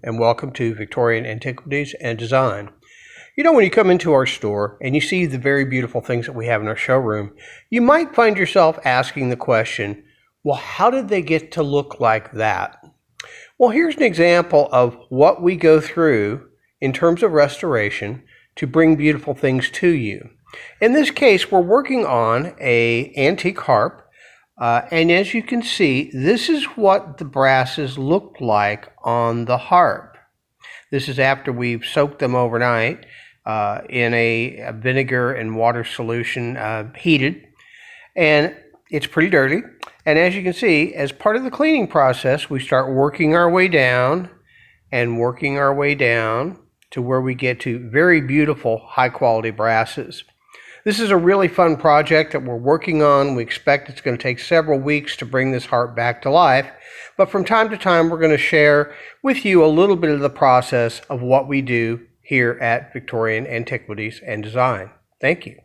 and welcome to Victorian Antiquities and Design. You know, when you come into our store and you see the very beautiful things that we have in our showroom, you might find yourself asking the question, well, how did they get to look like that? Well, here's an example of what we go through in terms of restoration to bring beautiful things to you. In this case, we're working on an antique harp. And as you can see, this is what the brasses look like on the harp. This is after we've soaked them overnight in a vinegar and water solution, heated. And it's pretty dirty. And as you can see, as part of the cleaning process, we start working our way down and working our way down to where we get to very beautiful, high-quality brasses. This is a really fun project that we're working on. We expect it's going to take several weeks to bring this harp back to life. But from time to time, we're going to share with you a little bit of the process of what we do here at Victorian Antiquities and Design. Thank you.